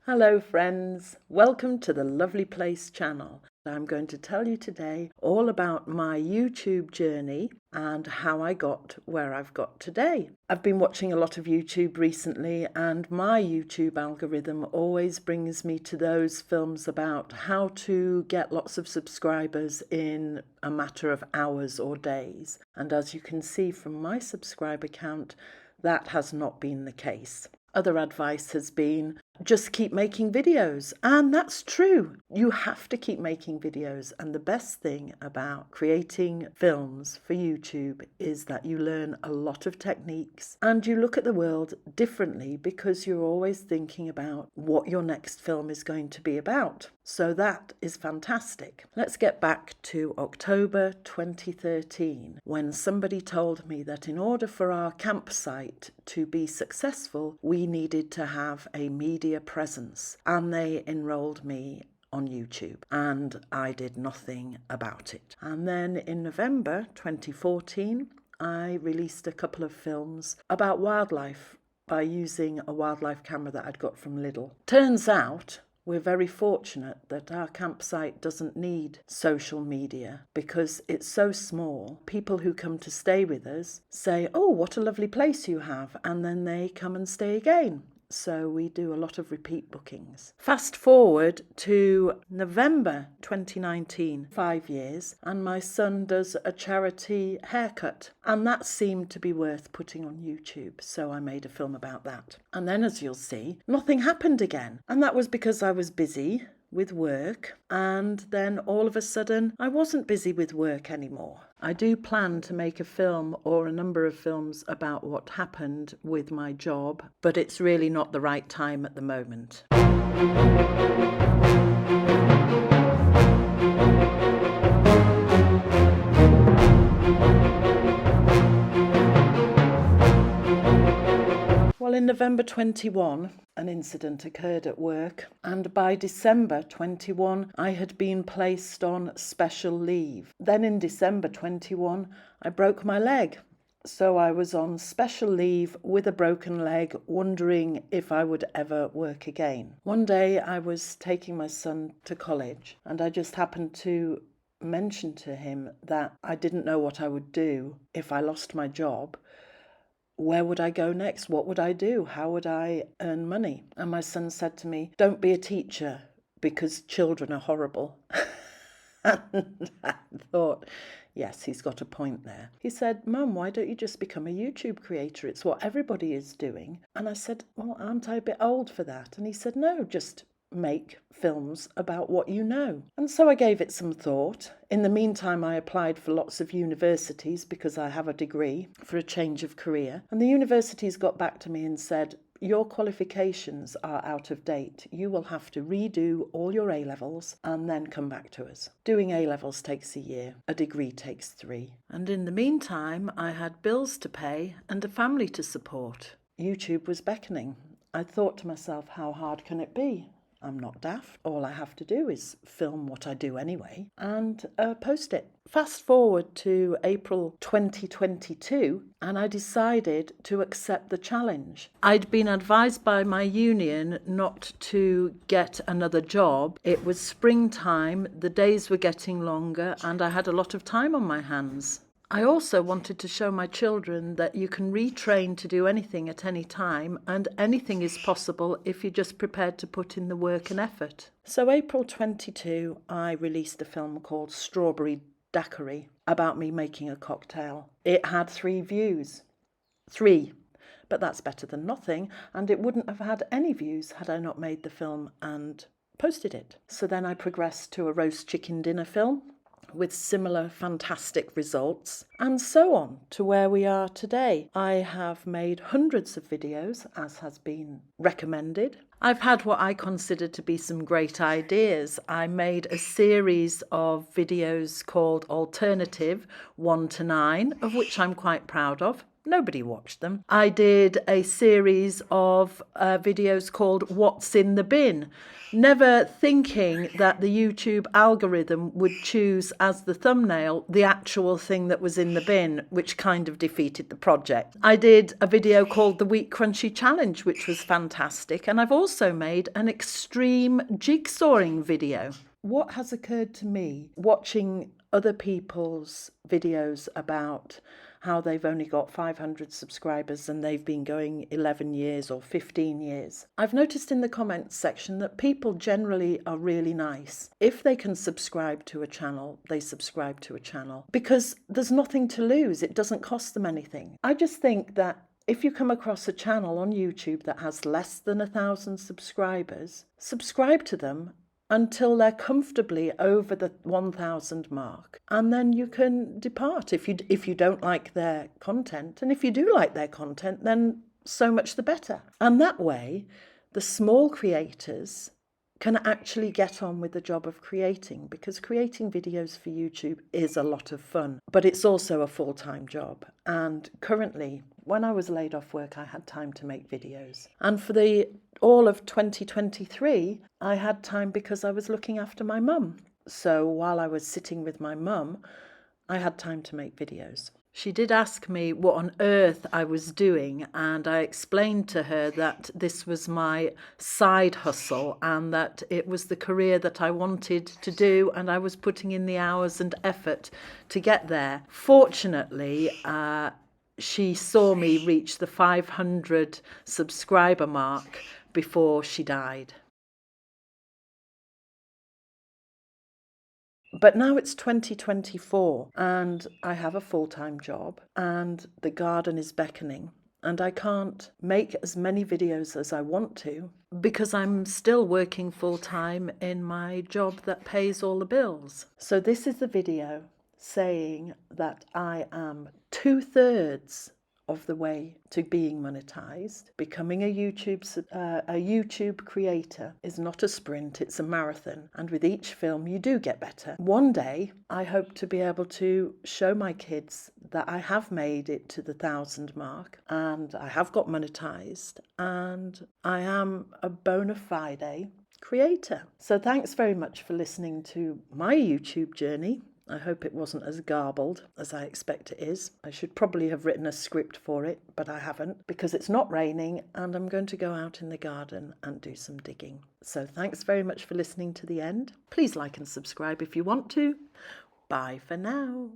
Hello friends, welcome to the Lovely Place channel. I'm going to tell you today all about my YouTube journey and how I got where I've got today. I've been watching a lot of YouTube recently, and my YouTube algorithm always brings me to those films about how to get lots of subscribers in a matter of hours or days. And as you can see from my subscriber count, that has not been the case. Other advice has been just keep making videos, and that's true. You have to keep making videos, and the best thing about creating films for YouTube is that you learn a lot of techniques and you look at the world differently because you're always thinking about what your next film is going to be about. So that is fantastic. Let's get back to October 2013 when somebody told me that in order for our campsite to be successful, we needed to have a media presence, and they enrolled me on YouTube, and I did nothing about it. And then in November 2014, I released a couple of films about wildlife by using a wildlife camera that I'd got from Lidl. Turns out we're very fortunate that our campsite doesn't need social media because it's so small. People who come to stay with us say, "Oh, what a lovely place you have," and then they come and stay again. So we do a lot of repeat bookings. Fast forward to November 2019, 5 years, and my son does a charity haircut, and that seemed to be worth putting on YouTube, so I made a film about that. And then, as you'll see, nothing happened again, and that was because I was busy with work, and then all of a sudden I wasn't busy with work anymore. I do plan to make a film or a number of films about what happened with my job, but it's really not the right time at the moment. Well, in November 21, an incident occurred at work, and by December 21, I had been placed on special leave. Then in December 21, I broke my leg. So I was on special leave with a broken leg, wondering if I would ever work again. One day I was taking my son to college, and I just happened to mention to him that I didn't know what I would do if I lost my job. Where would I go next? What would I do? How would I earn money? And my son said to me, "Don't be a teacher because children are horrible." And I thought, yes, he's got a point there. He said, "Mum, why don't you just become a YouTube creator? It's what everybody is doing." And I said, "Well, aren't I a bit old for that?" And he said, "No, just make films about what you know." And so I gave it some thought. In the meantime, I applied for lots of universities because I have a degree for a change of career. And the universities got back to me and said, "Your qualifications are out of date. You will have to redo all your A-levels and then come back to us." Doing A-levels takes a year. A degree takes 3. And in the meantime, I had bills to pay and a family to support. YouTube was beckoning. I thought to myself, how hard can it be? I'm not daft. All I have to do is film what I do anyway and post it. Fast forward to April 2022, and I decided to accept the challenge. I'd been advised by my union not to get another job. It was springtime, the days were getting longer, and I had a lot of time on my hands. I also wanted to show my children that you can retrain to do anything at any time, and anything is possible if you're just prepared to put in the work and effort. So April 22, I released a film called Strawberry Daiquiri about me making a cocktail. It had 3 views. 3. But that's better than nothing, and it wouldn't have had any views had I not made the film and posted it. So then I progressed to a roast chicken dinner film with similar fantastic results, and so on to where we are today. I have made hundreds of videos, as has been recommended. I've had what I consider to be some great ideas. I made a series of videos called Alternative 1 to 9, of which I'm quite proud of. Nobody watched them. I did a series of videos called What's in the Bin, never thinking that the YouTube algorithm would choose as the thumbnail the actual thing that was in the bin, which kind of defeated the project. I did a video called the Wheat Crunchy Challenge, which was fantastic, and I've also made an extreme jigsawing video. What has occurred to me watching other people's videos about how they've only got 500 subscribers and they've been going 11 years or 15 years. I've noticed in the comments section that people generally are really nice. If they can subscribe to a channel, they subscribe to a channel because there's nothing to lose. It doesn't cost them anything. I just think that if you come across a channel on YouTube that has less than 1,000 subscribers, subscribe to them until they're comfortably over the 1,000 mark, and then you can depart if you don't like their content. And if you do like their content, then so much the better. And that way the small creators can actually get on with the job of creating, because creating videos for YouTube is a lot of fun, but it's also a full-time job. And currently, when I was laid off work, I had time to make videos. And for all of 2023, I had time because I was looking after my mum. So while I was sitting with my mum, I had time to make videos. She did ask me what on earth I was doing, and I explained to her that this was my side hustle and that it was the career that I wanted to do, and I was putting in the hours and effort to get there. Fortunately, she saw me reach the 500 subscriber mark before she died. But now it's 2024 and I have a full-time job and the garden is beckoning, and I can't make as many videos as I want to because I'm still working full-time in my job that pays all the bills. So this is the video saying that I am 2/3 of the way to being monetized. Becoming a YouTube creator is not a sprint, it's a marathon, and with each film you do get better. One day I hope to be able to show my kids that I have made it to the 1,000 mark and I have got monetized and I am a bona fide creator. So thanks very much for listening to my YouTube journey. I hope it wasn't as garbled as I expect it is. I should probably have written a script for it, but I haven't because it's not raining and I'm going to go out in the garden and do some digging. So thanks very much for listening to the end. Please like and subscribe if you want to. Bye for now.